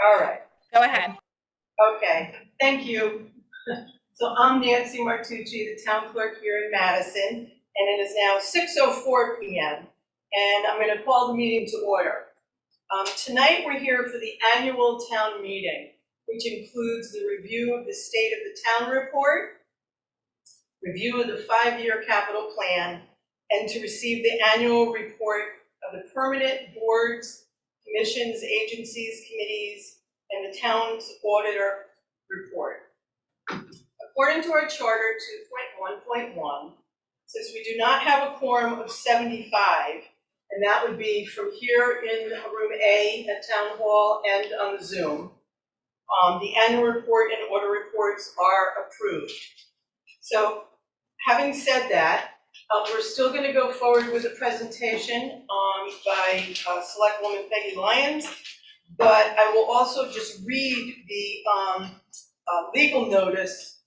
All right. Go ahead. Okay, thank you. So I'm Nancy Martucci, the town clerk here in Madison, and it is now 6:04 p.m. and I'm going to call the meeting to order. Tonight we're here for the annual town meeting, which includes the review of the State of the Town report, review of the 5-year capital plan, and to receive the annual report of the permanent boards, commissions, agencies, committees, and the town's auditor report. According to our charter 2.1.1, since we do not have a quorum of 75, and that would be from here in room A at Town Hall and on the Zoom, the annual report and order reports are approved. So having said that, we're still going to go forward with a presentation by Selectwoman Peggy Lyons, but I will also just read the legal notice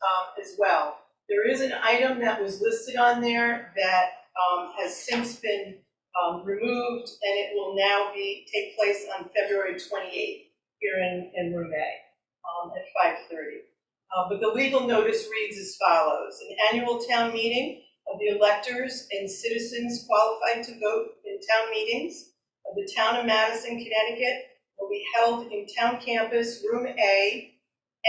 as well. There is an item that was listed on there that has since been removed, and it will now take place on February 28th here in room A at 5:30. But the legal notice reads as follows: an annual town meeting of the electors and citizens qualified to vote in town meetings of the town of Madison, Connecticut will be held in town campus, room A,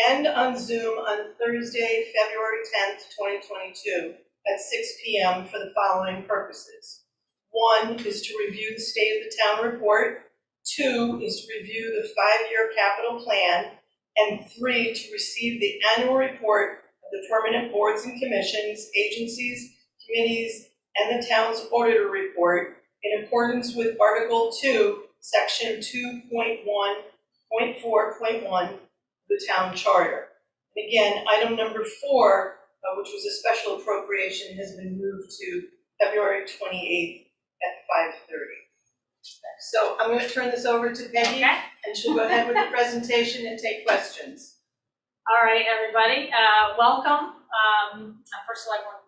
and on Zoom on Thursday, February 10th, 2022 at 6 p.m. for the following purposes. 1 is to review the State of the Town report. 2 is to review the 5-year capital plan. And 3, to receive the annual report of the permanent boards and commissions, agencies, committees, and the town's auditor report in accordance with Article 2, Section 2.1.4.1 the town charter. And again, item number 4, which was a special appropriation, has been moved to February 28th at 5:30. So I'm going to turn this over to Peggy, and she'll go ahead with the presentation and take questions. All right, everybody, welcome. I'm first Selectwoman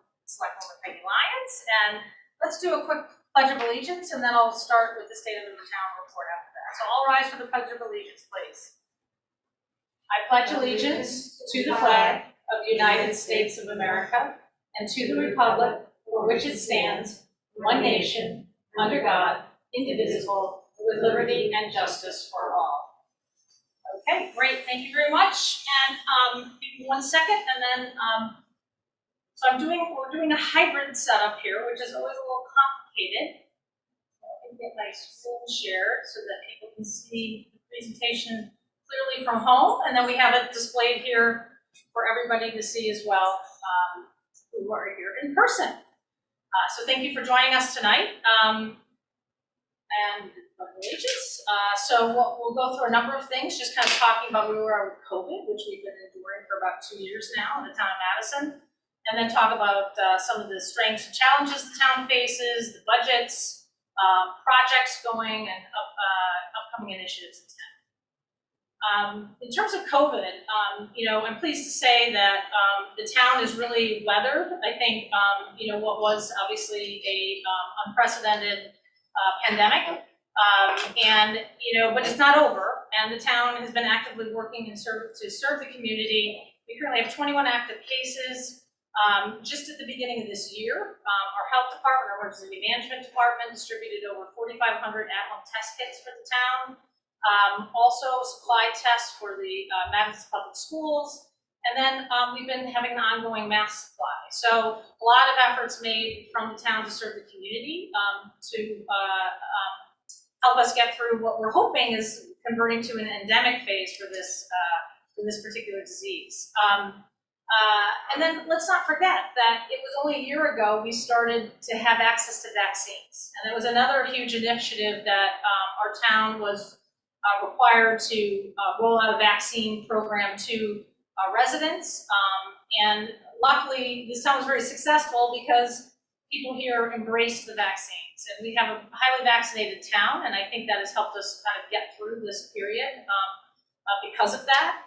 Peggy Lyons, and let's do a quick Pledge of Allegiance, and then I'll start with the State of the Town report after that. So all rise for the Pledge of Allegiance, please. I pledge allegiance to the flag of the United States of America and to the republic for which it stands, one nation, under God, indivisible, with liberty and justice for all. Okay, great, thank you very much. And give me 1 second, and then, so we're doing a hybrid setup here, which is always a little complicated. So I can get my screen shared so that people can see the presentation clearly from home, and then we have it displayed here for everybody to see as well, who are here in person. So thank you for joining us tonight. And so we'll go through a number of things, just kind of talking about where we are with COVID, which we've been enduring for about 2 years now in the town of Madison, and then talk about some of the strengths and challenges the town faces, the budgets, projects going, and upcoming initiatives in town. In terms of COVID, I'm pleased to say that the town is really weathered. I think, what was obviously a unprecedented pandemic, but it's not over, and the town has been actively working to serve the community. We currently have 21 active cases. Just at the beginning of this year, our health department, our emergency management department, distributed over 4,500 at-home test kits for the town. Also supply tests for the Madison Public Schools, and then we've been having an ongoing mask supply. So a lot of efforts made from the town to serve the community to help us get through what we're hoping is converting to an endemic phase for this particular disease. And then let's not forget that it was only a year ago we started to have access to vaccines, and it was another huge initiative that our town was required to roll out a vaccine program to residents, and luckily this town was very successful because people here embraced the vaccines, and we have a highly vaccinated town, and I think that has helped us kind of get through this period because of that.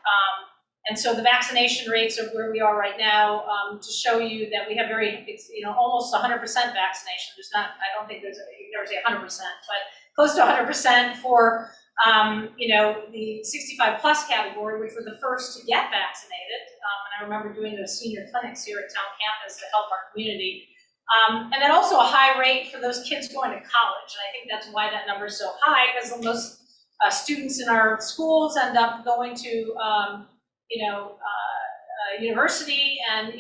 And so the vaccination rates of where we are right now, to show you that we have almost 100% vaccination. I don't think you can never say 100%, but close to 100% for You know, the 65 plus category, which were the first to get vaccinated, and I remember doing those senior clinics here at town campus to help our community. And then also a high rate for those kids going to college, and I think that's why that number is so high, because most students in our schools end up going to, university, and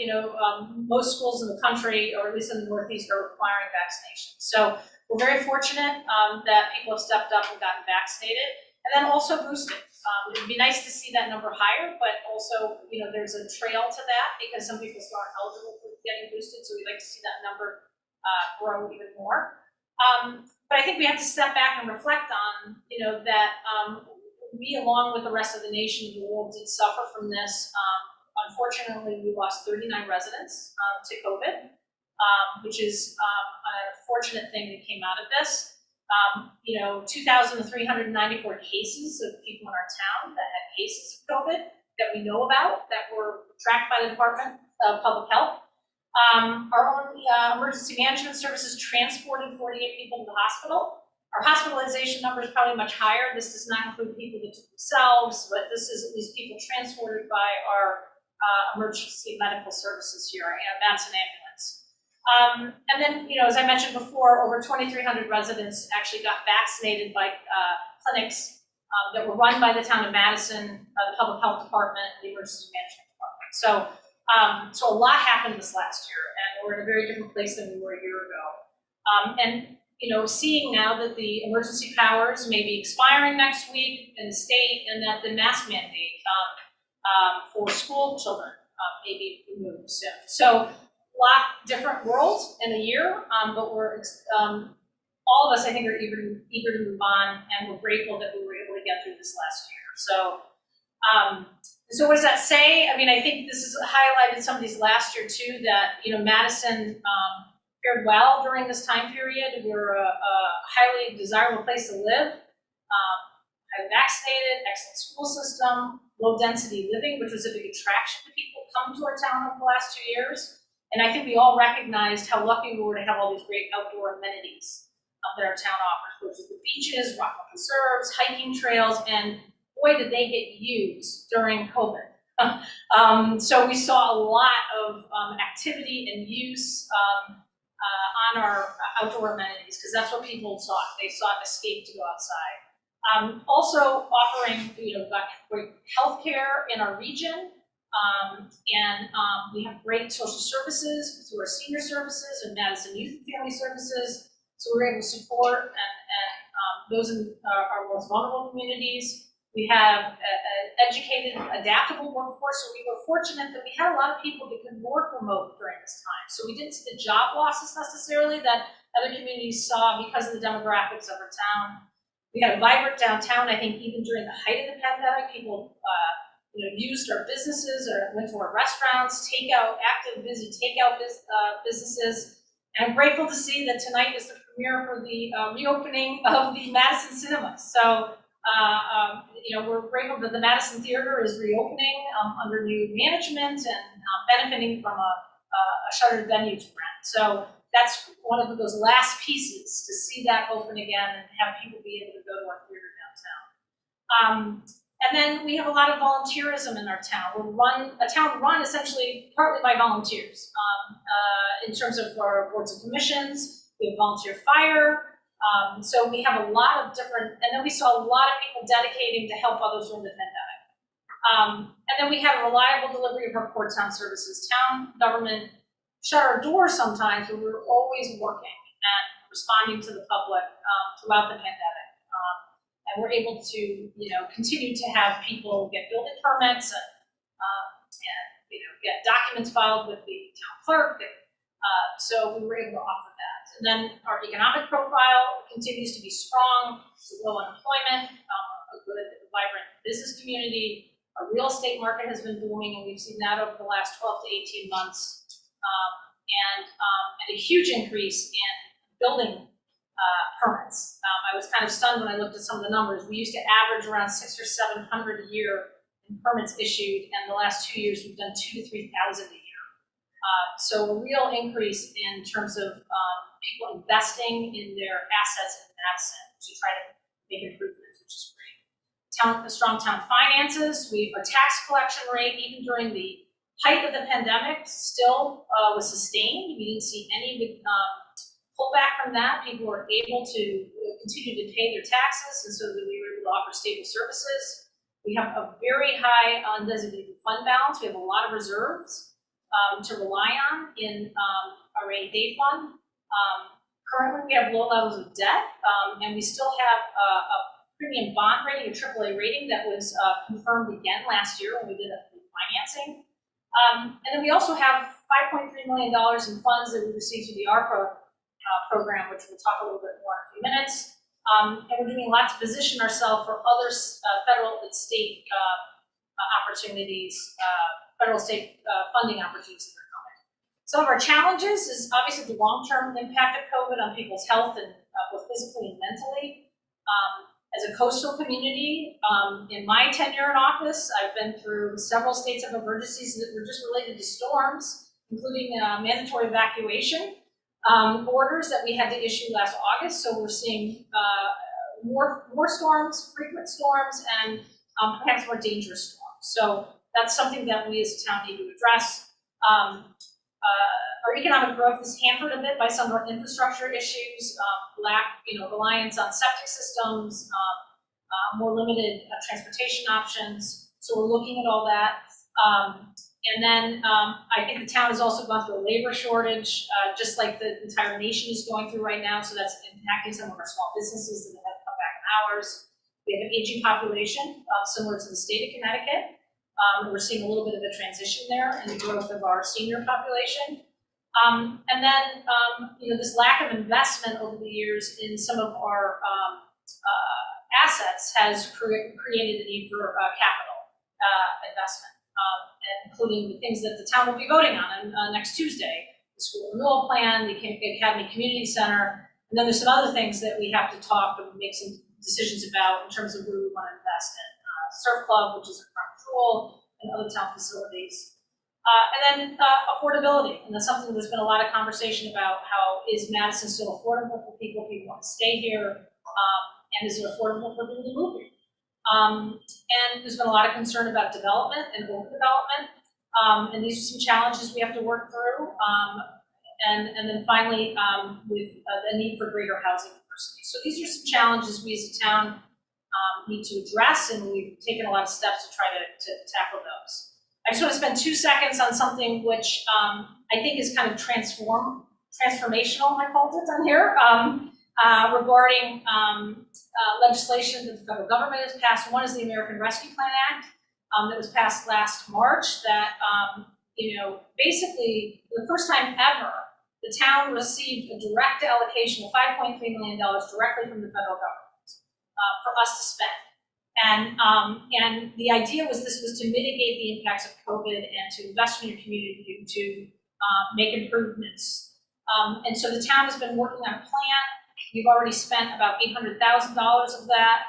most schools in the country, or at least in the Northeast, are requiring vaccination. So we're very fortunate that people have stepped up and gotten vaccinated, and then also boosted. It'd be nice to see that number higher, but also, there's a trail to that because some people still aren't eligible for getting boosted, so we'd like to see that number grow even more. But I think we have to step back and reflect on, that we, along with the rest of the nation and the world, did suffer from this. Unfortunately, we lost 39 residents to COVID, which is an unfortunate thing that came out of this. 2,394 cases of people in our town that had cases of COVID that we know about, that were tracked by the Department of Public Health. Our own emergency management services transported 48 people to the hospital. Our hospitalization number is probably much higher. This does not include people that took themselves, but this is at least people transported by our emergency medical services here, Madison Ambulance. And then, as I mentioned before, over 2,300 residents actually got vaccinated by clinics that were run by the town of Madison, the Public Health Department, and the Emergency Management Department. So a lot happened this last year, and we're in a very different place than we were a year ago. And seeing now that the emergency powers may be expiring next week in the state, and that the mask mandate for school children may be removed soon. So a lot different worlds in a year, but we're all of us, I think, are eager to move on, and we're grateful that we were able to get through this last year. So what does that say? I mean, I think this has highlighted some of these last year too, that Madison fared well during this time period. We're a highly desirable place to live, highly vaccinated, excellent school system, low density living, which was a big attraction to people come to our town over the last 2 years. And I think we all recognized how lucky we were to have all these great outdoor amenities that our town offers, which is the beaches, rock preserves, hiking trails, and boy, did they get used during COVID. So we saw a lot of activity and use on our outdoor amenities, because that's what people sought. They sought escape to go outside. Also offering, great healthcare in our region, and we have great social services through our senior services and Madison Youth and Family Services. So we're able to support and those in our most vulnerable communities. We have an educated, adaptable workforce, so we were fortunate that we had a lot of people that could work remote during this time. So we didn't see the job losses necessarily that other communities saw because of the demographics of our town. We had a vibrant downtown. I think even during the height of the pandemic, people used our businesses or went to our restaurants, active, busy takeout businesses. And I'm grateful to see that tonight is the premiere for the reopening of the Madison Cinemas. So we're grateful that the Madison Theater is reopening under new management and benefiting from a shuttered venues grant. So that's one of those last pieces, to see that open again and have people be able to go to our theater downtown. And then we have a lot of volunteerism in our town. We're a town run essentially partly by volunteers. In terms of our boards and commissions, we have volunteer fire. So we have a lot of different, and then we saw a lot of people dedicating to help others during the pandemic. And then we have reliable delivery of our core town services. Town government shut our doors sometimes, but we were always working and responding to the public throughout the pandemic. And we're able to, continue to have people get building permits and get documents filed with the town clerk. So we were able to offer that. And then our economic profile continues to be strong, low unemployment, a good, vibrant business community. Our real estate market has been booming, and we've seen that over the last 12 to 18 months. And a huge increase in building permits. I was kind of stunned when I looked at some of the numbers. We used to average around 600 or 700 a year in permits issued, and the last 2 years we've done 2,000 to 3,000 a year. So a real increase in terms of people investing in their assets in Madison to try to make improvements, which is great. strong town finances. Our tax collection rate, even during the height of the pandemic, still was sustained. We didn't see any big pullback from that. People were able to continue to pay their taxes, and so that we were able to offer stable services. We have a very high undesignated fund balance. We have a lot of reserves to rely on in our rainy day fund. Currently, we have low levels of debt, and we still have a premium bond rating, a AAA rating that was confirmed again last year when we did a financing. And then we also have $5.3 million in funds that we received through the ARPA program, which we'll talk a little bit more in a few minutes. And we're doing a lot to position ourselves for other federal and state opportunities, federal state funding opportunities that are coming. Some of our challenges is obviously the long-term impact of COVID on people's health and both physically and mentally. As a coastal community, in my tenure in office, I've been through several states of emergencies that were just related to storms, including mandatory evacuation orders that we had to issue last August. So we're seeing more storms, frequent storms, and perhaps more dangerous storms. So that's something that we as a town need to address. Our economic growth is hampered a bit by some of our infrastructure issues, reliance on septic systems, more limited transportation options. So we're looking at all that. And then I think the town has also gone through a labor shortage, just like the entire nation is going through right now. So that's impacting some of our small businesses that have to cut back on hours. We have an aging population, similar to the state of Connecticut. We're seeing a little bit of a transition there in the growth of our senior population. And then, this lack of investment over the years in some of our assets has created the need for capital investment, including the things that the town will be voting on next Tuesday, the school renewal plan, the Academy Community Center, and then there's some other things that we have to talk and make some decisions about in terms of where we want to invest in. Surf Club, which is a farm jewel, and other town facilities. And then affordability, and that's something there's been a lot of conversation about. How is Madison still affordable for people? People want to stay here, and is it affordable for people to move here? And there's been a lot of concern about development and overdevelopment, and these are some challenges we have to work through. And then finally, with the need for greater housing diversity. So these are some challenges we as a town need to address, and we've taken a lot of steps to try to tackle those. I just want to spend 2 seconds on something which I think is kind of transformational, I called it on here, regarding legislation that the federal government has passed. One is the American Rescue Plan Act that was passed last March that, basically for the first time ever, the town received a direct allocation of $5.3 million directly from the federal government for us to spend. And the idea was this was to mitigate the impacts of COVID and to invest in your community, to make improvements. And so the town has been working on a plan. We've already spent about $800,000 of that.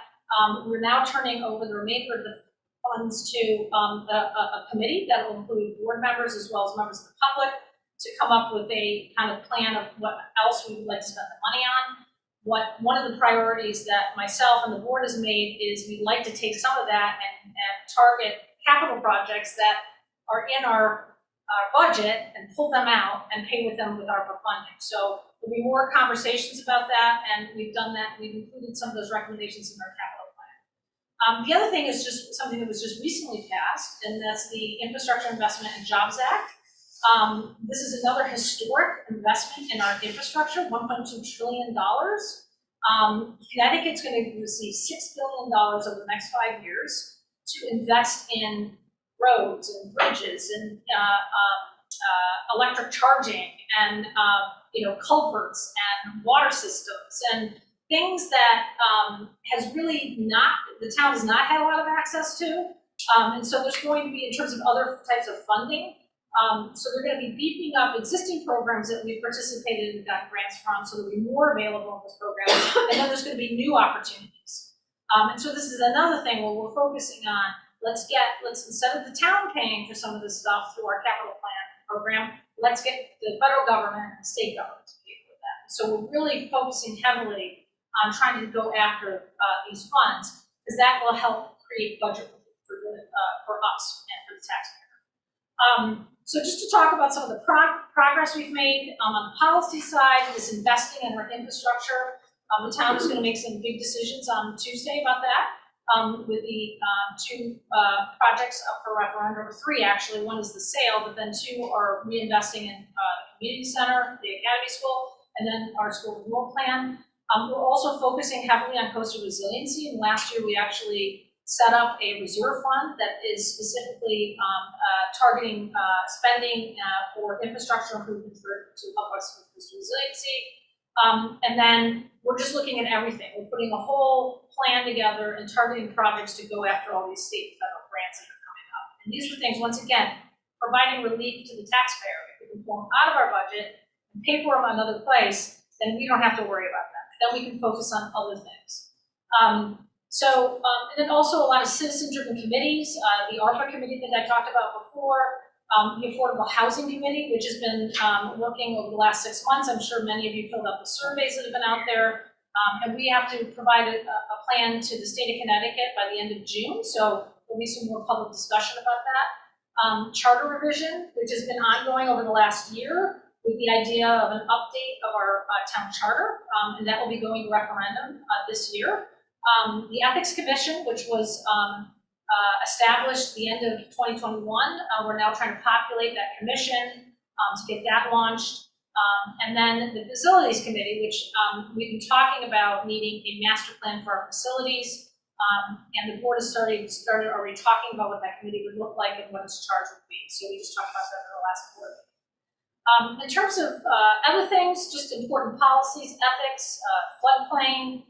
We're now turning over the remainder of the funds to a committee that will include board members as well as members of the public to come up with a kind of plan of what else we would like to spend the money on. One of the priorities that myself and the board has made is we'd like to take some of that and target capital projects that are in our budget and pull them out and pay with them with ARPA funding. So there'll be more conversations about that, and we've done that. We've included some of those recommendations in our capital plan. The other thing is just something that was just recently passed, and that's the Infrastructure Investment and Jobs Act. This is another historic investment in our infrastructure, $1.2 trillion. Connecticut's going to receive $6 billion over the next 5 years to invest in roads and bridges and electric charging and culverts and water systems and things that the town has not had a lot of access to. And so there's going to be, in terms of other types of funding, so they're going to be beefing up existing programs that we've participated in and got grants from, so there'll be more available in this program, and then there's going to be new opportunities. And so this is another thing where we're focusing on, let's instead of the town paying for some of this stuff through our capital plan program, let's get the federal government and state government to pay for that. So we're really focusing heavily on trying to go after these funds, because that will help create budget for us and for the taxpayer. So just to talk about some of the progress we've made on the policy side is investing in our infrastructure. The town is going to make some big decisions on Tuesday about that. With the two projects up for referendum, or three actually. One is the sale, but then two are reinvesting in the community center, the academy school, and then our school renewal plan. We're also focusing heavily on coastal resiliency, and last year we actually set up a reserve fund that is specifically targeting spending for infrastructure improvements to help us with coastal resiliency. And then we're just looking at everything. We're putting a whole plan together and targeting projects to go after all these state and federal grants that are coming up. And these are things, once again, providing relief to the taxpayer. If we can pull them out of our budget and pay for them another place, then we don't have to worry about that. Then we can focus on other things. And then also a lot of citizen-driven committees. The ARPA committee that I talked about before, the Affordable Housing Committee, which has been working over the last 6 months. I'm sure many of you filled out the surveys that have been out there. And we have to provide a plan to the state of Connecticut by the end of June. So there'll be some more public discussion about that. Charter revision, which has been ongoing over the last year with the idea of an update of our town charter. And that will be going to referendum this year. The Ethics Commission, which was established the end of 2021. We're now trying to populate that commission to get that launched. And then the Facilities Committee, which we've been talking about needing a master plan for our facilities. And the board has started already talking about what that committee would look like and what its charge would be. So we just talked about that in the last board meeting. In terms of other things, just important policies, ethics, floodplain,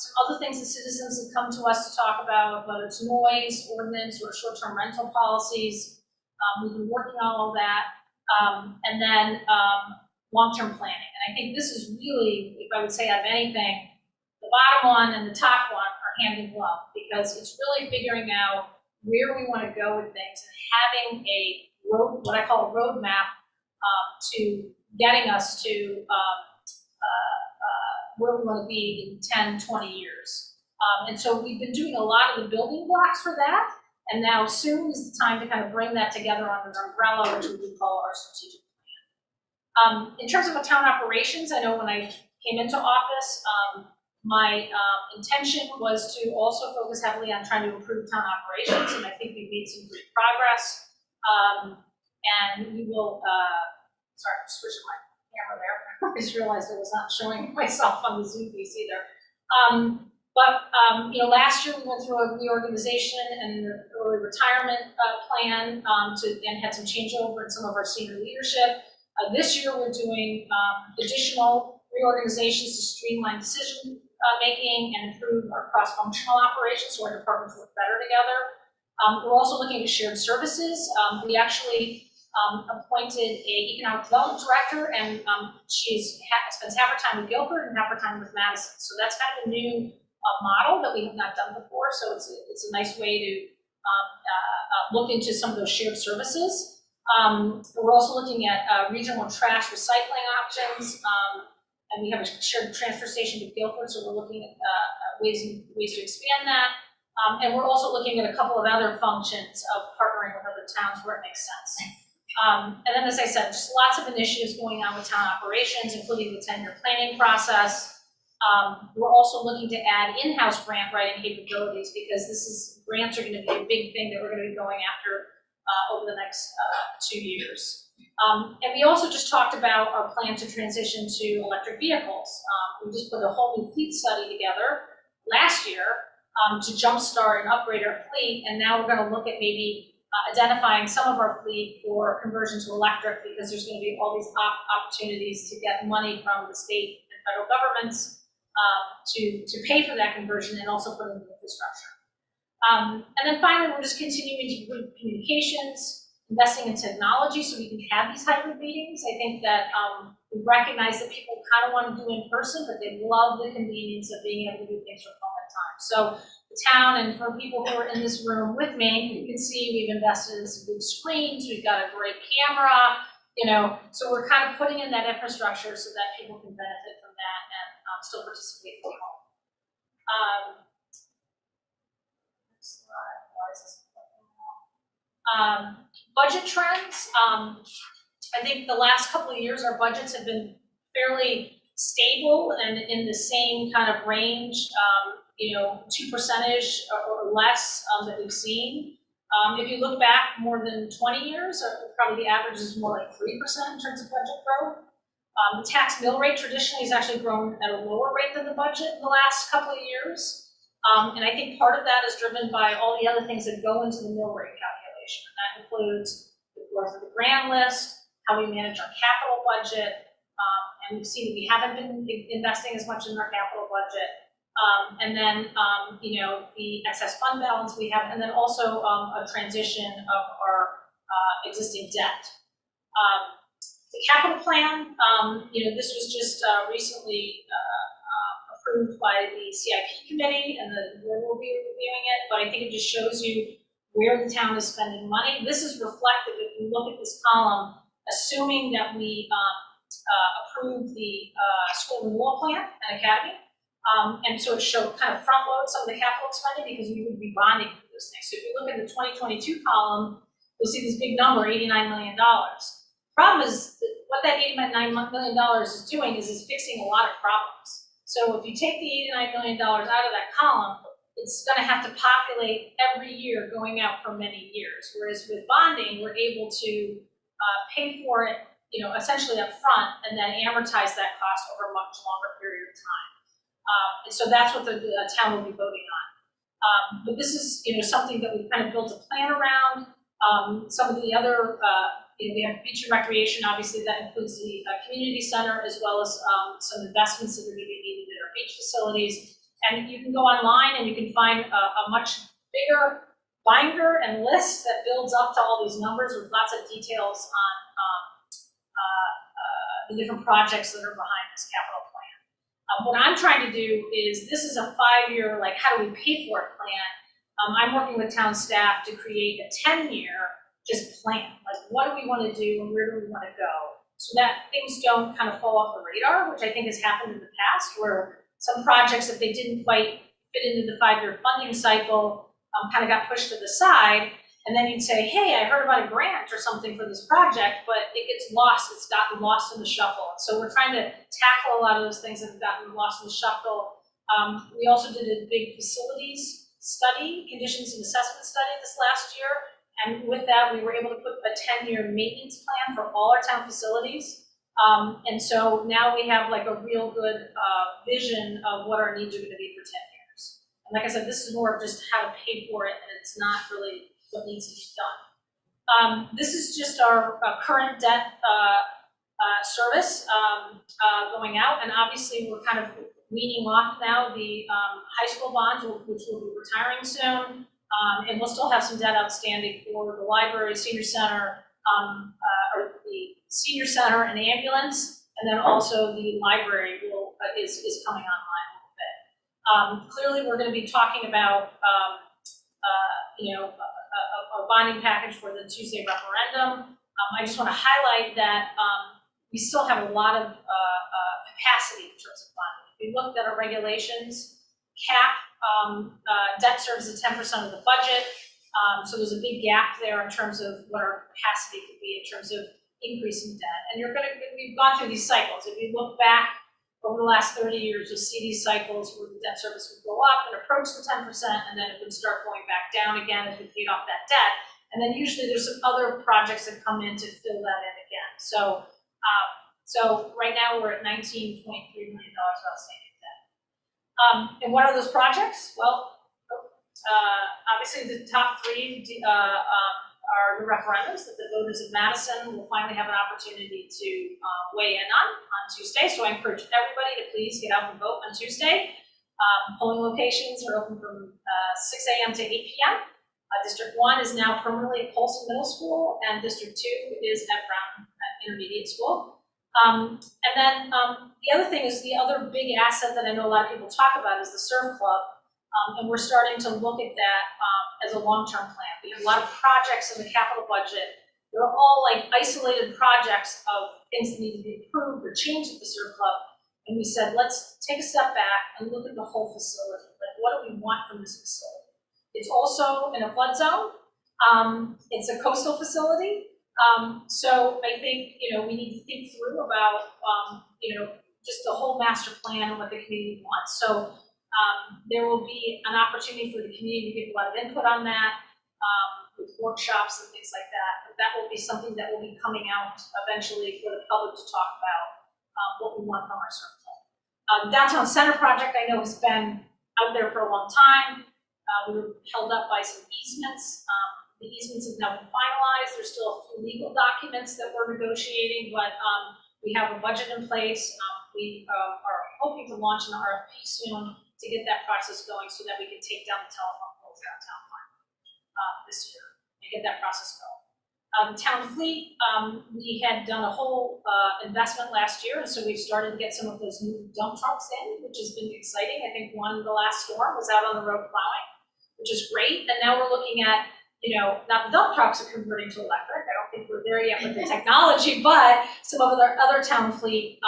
some other things that citizens have come to us to talk about, whether it's noise, ordinance, or short-term rental policies. We've been working on all that. And then long-term planning. And I think this is really, if I would say out of anything, the bottom one and the top one are hand in glove, because it's really figuring out where we want to go with things and having a road, what I call a roadmap to getting us to where we want to be in 10, 20 years. And so we've been doing a lot of the building blocks for that, and now soon is the time to kind of bring that together under an umbrella, which we would call our strategic plan. In terms of the town operations, I know when I came into office, my intention was to also focus heavily on trying to improve town operations, and I think we've made some great progress. And we will, sorry, I'm switching my camera there. I just realized I was not showing myself on the Zoom piece either. Last year we went through a reorganization and an early retirement plan and had some changeover in some of our senior leadership. This year we're doing additional reorganizations to streamline decision making and improve our cross-functional operations so our departments work better together. We're also looking at shared services. We actually appointed an economic development director, and she spends half her time with Guilford and half her time with Madison. So that's kind of a new model that we have not done before. So it's a nice way to look into some of those shared services. We're also looking at regional trash recycling options, and we have a shared transfer station with Guilford, so we're looking at ways to expand that. And we're also looking at a couple of other functions of partnering with other towns where it makes sense. And then, as I said, just lots of initiatives going on with town operations, including the 10-year planning process. We're also looking to add in-house grant writing capabilities, because grants are going to be a big thing that we're going to be going after over the next 2 years. And we also just talked about our plan to transition to electric vehicles. We just put a whole new fleet study together last year to jumpstart and upgrade our fleet, and now we're going to look at maybe identifying some of our fleet for conversion to electric, because there's going to be all these opportunities to get money from the state and federal governments to pay for that conversion and also put in the infrastructure. And then finally, we're just continuing to improve communications, investing in technology so we can have these hybrid meetings. I think that we recognize that people kind of want to do in person, but they love the convenience of being able to do things from home at times. So the town, and for people who are in this room with me, you can see we've invested in some big screens, we've got a great camera, so we're kind of putting in that infrastructure so that people can benefit from that and still participate from home. Next Budget trends, I think the last couple of years, our budgets have been fairly stable and in the same kind of range, 2% or less that we've seen. If you look back more than 20 years, probably the average is more like 3% in terms of budget growth. The tax mill rate traditionally has actually grown at a lower rate than the budget in the last couple of years. And I think part of that is driven by all the other things that go into the mill rate calculation. And that includes the growth of the grand list, how we manage our capital budget, and we've seen that we haven't been investing as much in our capital budget. And then, the excess fund balance we have, and then also a transition of our existing debt. The capital plan, this was just recently approved by the CIP committee, and the board will be reviewing it, but I think it just shows you where the town is spending money. This is reflective, if you look at this column, assuming that we approve the school renewal plan and academy. And so it showed kind of front load some of the capital spending because we would be bonding for those things. So if you look at the 2022 column, you'll see this big number, $89 million. Problem is that what that $89 million is doing is fixing a lot of problems. So if you take the $89 million out of that column, it's going to have to populate every year going out for many years. Whereas with bonding, we're able to pay for it, essentially up front and then amortize that cost over a much longer period of time. And so that's what the town will be voting on. But this is, something that we've kind of built a plan around. Some of the other, we have beach and recreation, obviously that includes the community center as well as some investments that are going to be needed at our beach facilities. And you can go online and you can find a much bigger binder and list that builds up to all these numbers with lots of details on the different projects that are behind this capital plan. What I'm trying to do is, this is a 5-year, like, how do we pay for it plan. I'm working with town staff to create a 10-year just plan. Like, what do we want to do and where do we want to go? So that things don't kind of fall off the radar, which I think has happened in the past, where some projects, if they didn't quite fit into the 5-year funding cycle, kind of got pushed to the side. And then you'd say, hey, I heard about a grant or something for this project, but it gets lost. It's gotten lost in the shuffle. So we're trying to tackle a lot of those things that have gotten lost in the shuffle. We also did a big facilities study, conditions and assessment study this last year. And with that, we were able to put a 10-year maintenance plan for all our town facilities. And so now we have like a real good vision of what our needs are going to be for 10 years. And like I said, this is more of just how to pay for it, and it's not really what needs to be done. This is just our current debt service going out, and obviously we're kind of weaning off now the high school bonds, which will be retiring soon, and we'll still have some debt outstanding for the library, senior center, or the senior center and ambulance, and then also the library is coming online a little bit. Clearly, we're going to be talking about a bonding package for the Tuesday referendum. I just want to highlight that we still have a lot of capacity in terms of bonding. If you looked at our regulations, cap debt service at 10% of the budget. So there's a big gap there in terms of what our capacity could be in terms of increasing debt. And we've gone through these cycles. If you look back over the last 30 years, you'll see these cycles where the debt service would go up and approach the 10%, and then it would start going back down again as we paid off that debt. And then usually there's some other projects that come in to fill that in again. So right now we're at $19.3 million outstanding debt. And what are those projects? Well, obviously the top three are the referendums that the voters of Madison will finally have an opportunity to weigh in on Tuesday. So I encourage everybody to please get out and vote on Tuesday. Polling locations are open from 6 a.m. to 8 p.m. District 1 is now permanently at Polson Middle School, and District 2 is at Brown Intermediate School. And then the other thing is, the other big asset that I know a lot of people talk about is the Surf Club. And we're starting to look at that as a long-term plan. We have a lot of projects in the capital budget. They're all like isolated projects of things that need to be improved or changed at the Surf Club. And we said, let's take a step back and look at the whole facility. Like, what do we want from this facility? It's also in a flood zone. It's a coastal facility. So I think, we need to think through about, just the whole master plan and what the community wants. So there will be an opportunity for the community to give a lot of input on that, with workshops and things like that. But that will be something that will be coming out eventually for the public to talk about, what we want from our circle. Downtown Center project, I know, has been out there for a long time. We were held up by some easements. The easements have now been finalized. There's still a few legal documents that we're negotiating, but we have a budget in place. We are hoping to launch an RFP soon to get that process going so that we can take down the telephone poles downtown this year and get that process going. The town fleet, we had done a whole investment last year, and so we've started to get some of those new dump trucks in, which has been exciting. I think the last storm was out on the road plowing, which is great. And now we're looking at, not the dump trucks are converting to electric. I don't think we're there yet with the technology, but some of our other town fleet.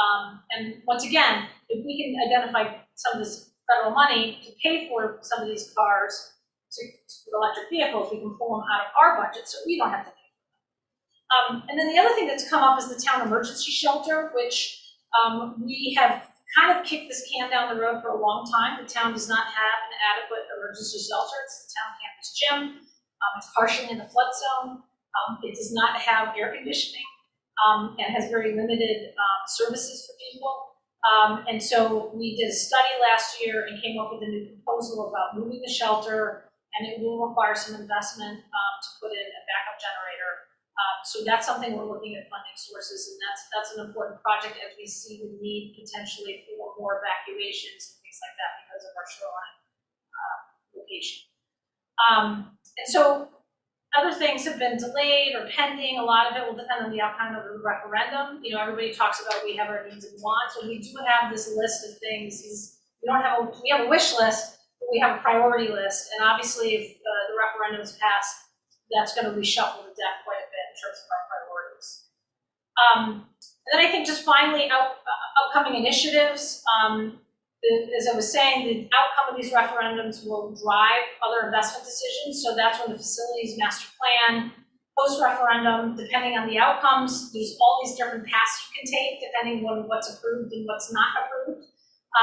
And once again, if we can identify some of this federal money to pay for some of these cars, for electric vehicles, we can pull them out of our budget so we don't have to pay. And then the other thing that's come up is the town emergency shelter, which we have kind of kicked this can down the road for a long time. The town does not have an adequate emergency shelter. It's the town campus gym. It's partially in the flood zone. It does not have air conditioning and has very limited services for people. And so we did a study last year and came up with a new proposal about moving the shelter, and it will require some investment to put in a backup generator. So that's something we're looking at funding sources, and that's an important project as we see the need potentially for more evacuations and things like that because of our shoreline location. And so other things have been delayed or pending. A lot of it will depend on the outcome of the referendum. Everybody talks about we have our needs and wants, and we do have this list of things. We have a wish list, but we have a priority list, and obviously if the referendum is passed, that's going to reshuffle the deck quite a bit in terms of our priorities. And then I think just finally, upcoming initiatives. As I was saying, the outcome of these referendums will drive other investment decisions. So that's when the facilities master plan, post-referendum, depending on the outcomes, there's all these different paths you can take depending on what's approved and what's not approved.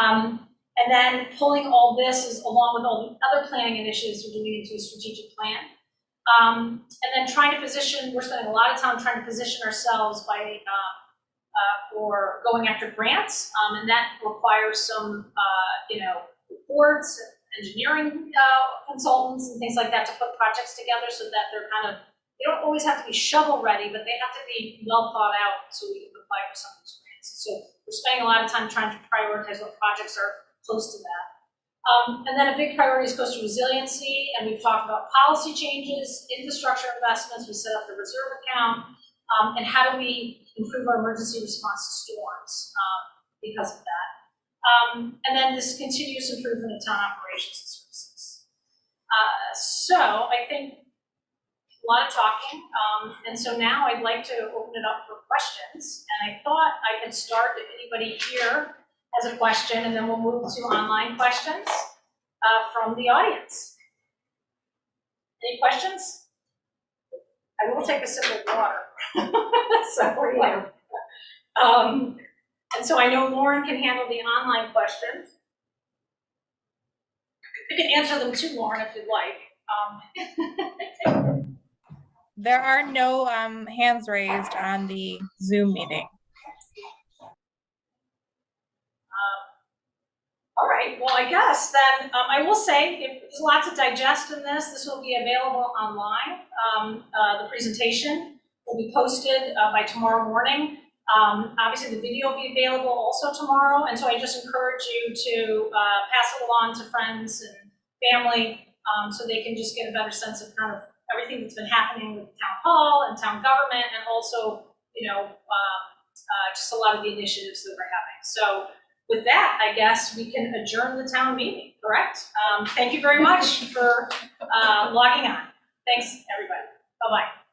And then pulling all this is along with all the other planning initiatives we're doing into a strategic plan. And then trying to position, we're spending a lot of time trying to position ourselves by for going after grants, and that requires some, reports, engineering consultants and things like that to put projects together so that they don't always have to be shovel ready, but they have to be well thought out so we can apply for some of these grants. So we're spending a lot of time trying to prioritize what projects are close to that. And then a big priority is coastal resiliency, and we've talked about policy changes, infrastructure investments, we set up the reserve account, and how do we improve our emergency response to storms because of that. And then this continuous improvement of town operations and services. So I think a lot of talking, and so now I'd like to open it up for questions, and I thought I could start if anybody here has a question, and then we'll move to online questions from the audience. Any questions? I will take a sip of water. So for you. And so I know Lauren can handle the online questions. You can answer them too, Lauren, if you'd like. There are no hands raised on the Zoom meeting. All right, well, I guess then I will say there's a lot to digest in this. This will be available online. The presentation will be posted by tomorrow morning. Obviously, the video will be available also tomorrow, and so I just encourage you to pass it along to friends and family so they can just get a better sense of kind of everything that's been happening with town hall and town government, and also, just a lot of the initiatives that we're having. So with that, I guess we can adjourn the town meeting, correct? Thank you very much for logging on. Thanks, everybody. Bye-bye.